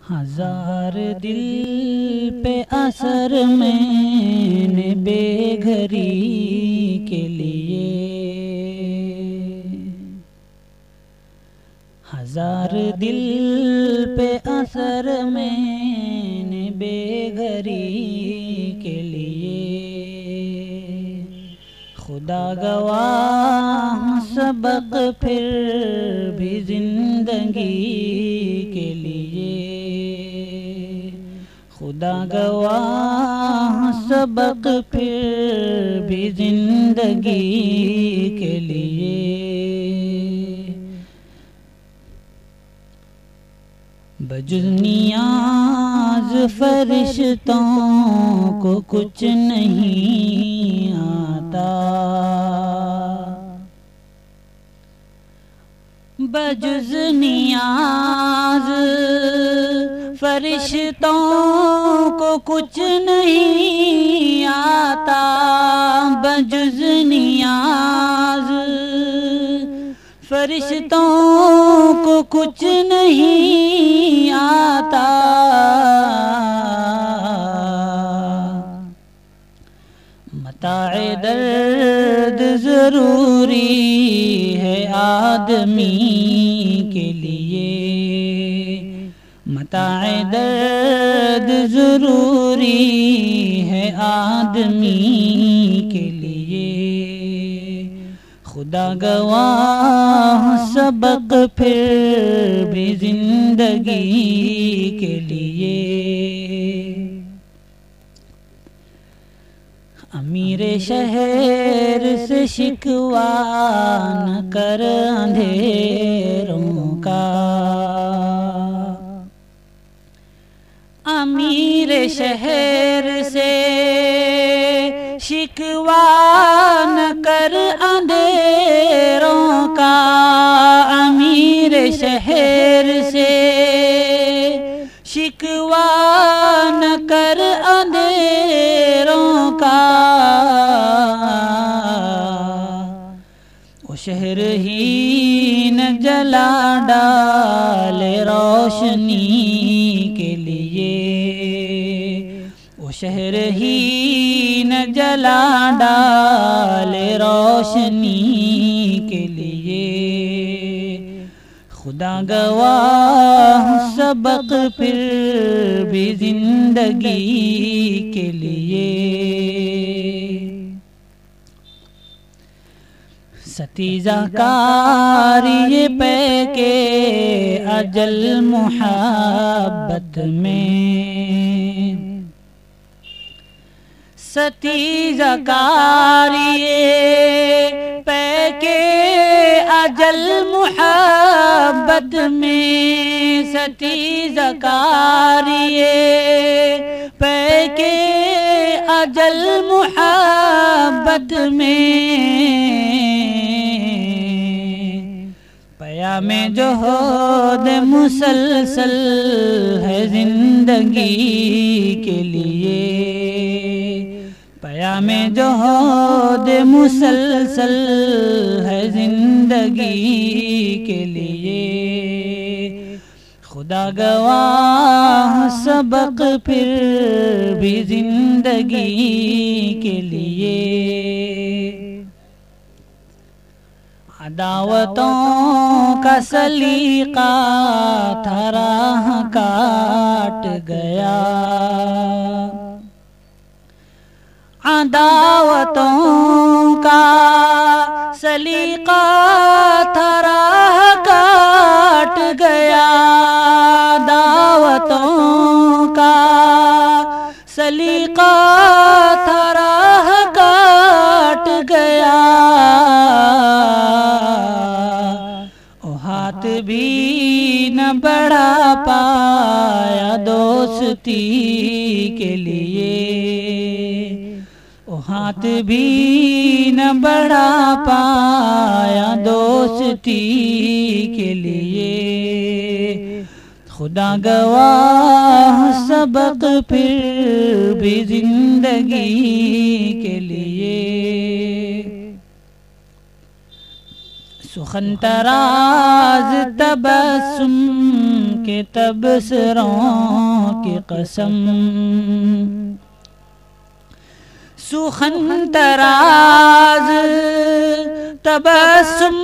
हजार दिल पे असर मैंने बेघरी के लिए, हजार दिल पे असर मैंने बेघरी के लिए। खुदा गवाह सबक फिर भी जिंदगी के लिए, खुदा गवाह सबक फिर भी जिंदगी के लिए। बजुज़ नियाज़ फरिश्तों को कुछ नहीं आता, बजुज़ नियाज़ फरिश्तों को कुछ नहीं आता, बजुज़ नियाज़ फरिश्तों को कुछ नहीं आता। मताए दर्द ज़रूरी है आदमी के लिए, मताए दर्द ज़रूरी है आदमी के लिए। खुदा गवाह सबक फिर भी जिंदगी के लिए। अमीरे शहर से शिकवा न कर अंधेरों का, अमीरे शहर से शिकवा न कर अंधेरों का, अमीर शहर से शिकवा न कर अंधेरों का। वो शहर ही न जला डाले रोशनी के लिए, वो शहर ही न जला डाले रोशनी के लिए। खुदा गवाह सबक फिर भी जिंदगी के लिए। सतीजा कारी पे के अजल मुहब्बत में, सतीजा कारी पे के अजल मुहब्बत में, सतीजा कारी पे के अजल मुहब्बत में। पया में जो होद मुसलसल है जिंदगी के लिए, पया में जो होद मुसलसल है जिंदगी के लिए। खुदा गवाह सबक फिर भी जिंदगी के लिए। अदावतों का सलीका था राह काट गया, अदावतों का सलीका था राह काट गया, दावतों का सलीका था राह काट गया। ओ हाथ भी न बढ़ा पाया दोस्ती के लिए, ओ हाथ भी न बढ़ा पाया दोस्ती के लिए। खुदा गवाह सबक फिर भी जिंदगी के लिए। सुखन तराज तबस्सुम के तबसरों की कसम, सुखन तराज तबस्सुम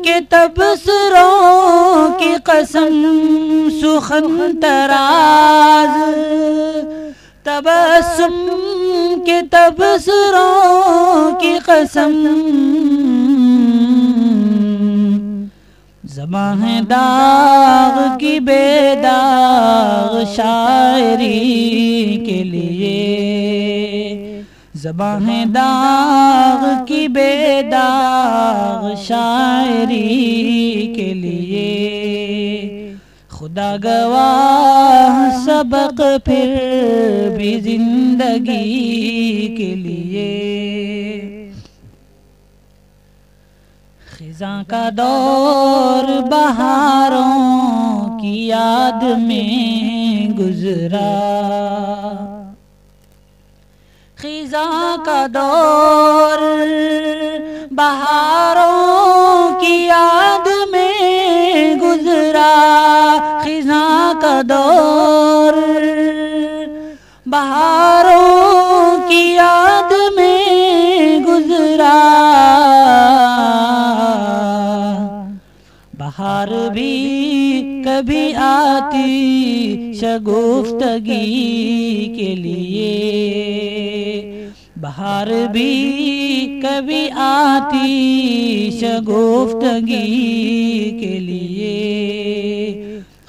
के तबसरों की कसम, सुखन तराज तबस्सुम के तबसरों की कसम, ज़बां है दाग की बेदाग शायरी के लिए, ज़बां है दाग की बेदाग शायरी के लिए, खुदा गवाह सबक फिर भी जिंदगी के लिए। खिज़ां का दौर बहारों की याद में गुजरा, खिज़ां का दौर बहारों की याद में गुजरा, खिज़ां का दौर बहारों की याद में गुजरा, बहार भी कभी आती शगुफ्तगी के लिए, बहार भी कभी आती शगुफ्तगी के लिए,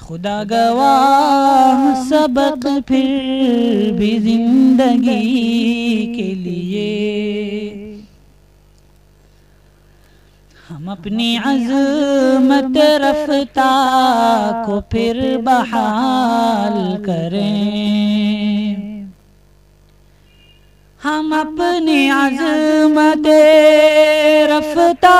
खुदा गवाह सबक फिर भी जिंदगी के लिए। हम अपनी अज़मत रफ्ता को फिर बहाल करें, हम अपनी अज़मत रफ्ता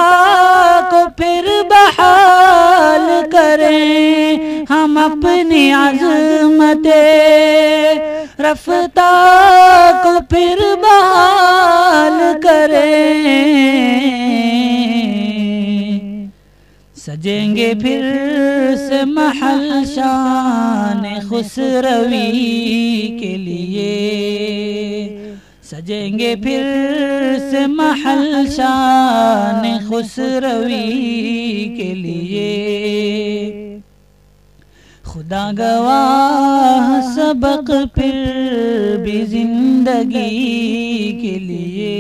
को फिर बहाल करें, हम अपनी अज़मत रफ्ता को फिर बहाल करें, सजेंगे फिर से महल शान खुसरवी के लिए, सजेंगे फिर से महल शान खुसरवी के लिए, खुदा गवाह सबक फिर भी जिंदगी के लिए।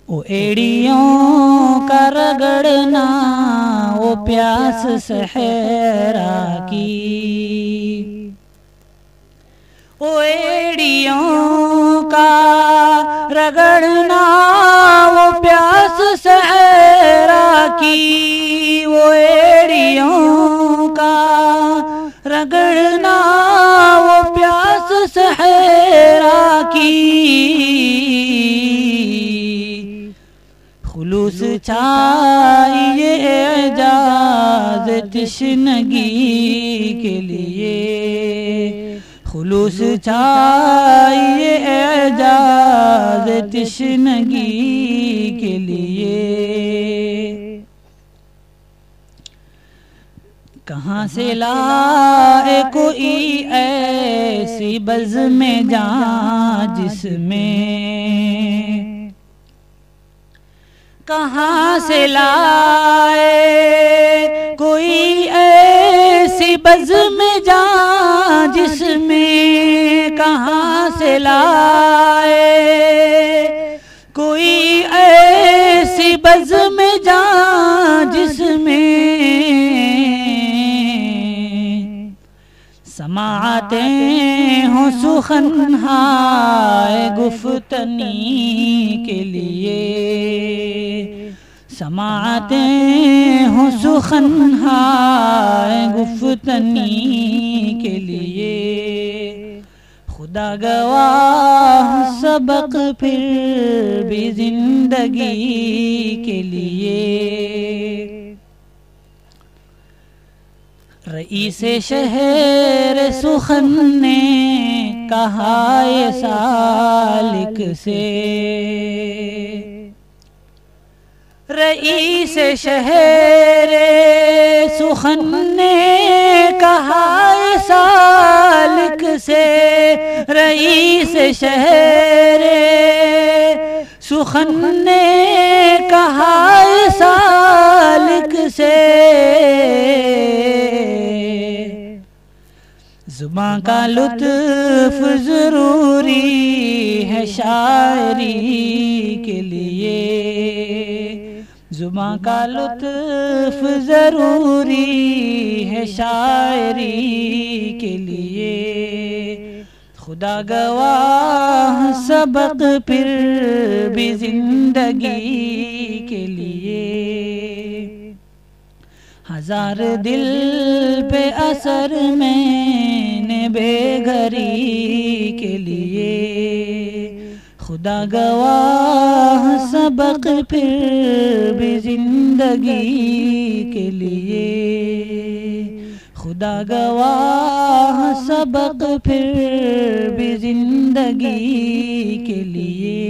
ओ एड़ियों का रगड़ना, वो प्यास सहरा की, ओ एड़ियों का रगड़ना, वो प्यास सहरा की, वो एड़ियों का रगड़ना, वो प्यास सहरा की, खुलूस चाहिए एजाज़ तिश्नगी के लिए, खुलूस चाहिए एजाज़ तिश्नगी के लिए। कहाँ से लाए कोई ऐसी बज़्म जान जिसमें, कहाँ से लाए कोई ऐसी बज़्म जान जिसमें, कहाँ से लाए कोई ऐसी बज़्म जान जिसमें समातें हो सुखनहाय गुफ्तनी के लिए, समातें हो सुखनहाय गुफ्तनी के लिए, खुदा गवाह सबक फिर भी जिंदगी के लिए। रईसे शहर सुखन ने कहा ये सालिक से, रईस शहर सुखन ने कहा सालिक से, रईस शहर सुखन ने कहा सालिक से, ज़ुबां का लुत्फ़ ज़रूरी है शायरी के लिए, ज़ुबां का लुत्फ़ ज़रूरी है शायरी के लिए। खुदा गवाह सबक फिर भी जिंदगी के लिए, हजार दिल पे असर मैंने बेघरी के लिए। खुदा गवाह सबक फिर भी जिंदगी के लिए, खुदा गवाह सबक फिर भी जिंदगी के लिए।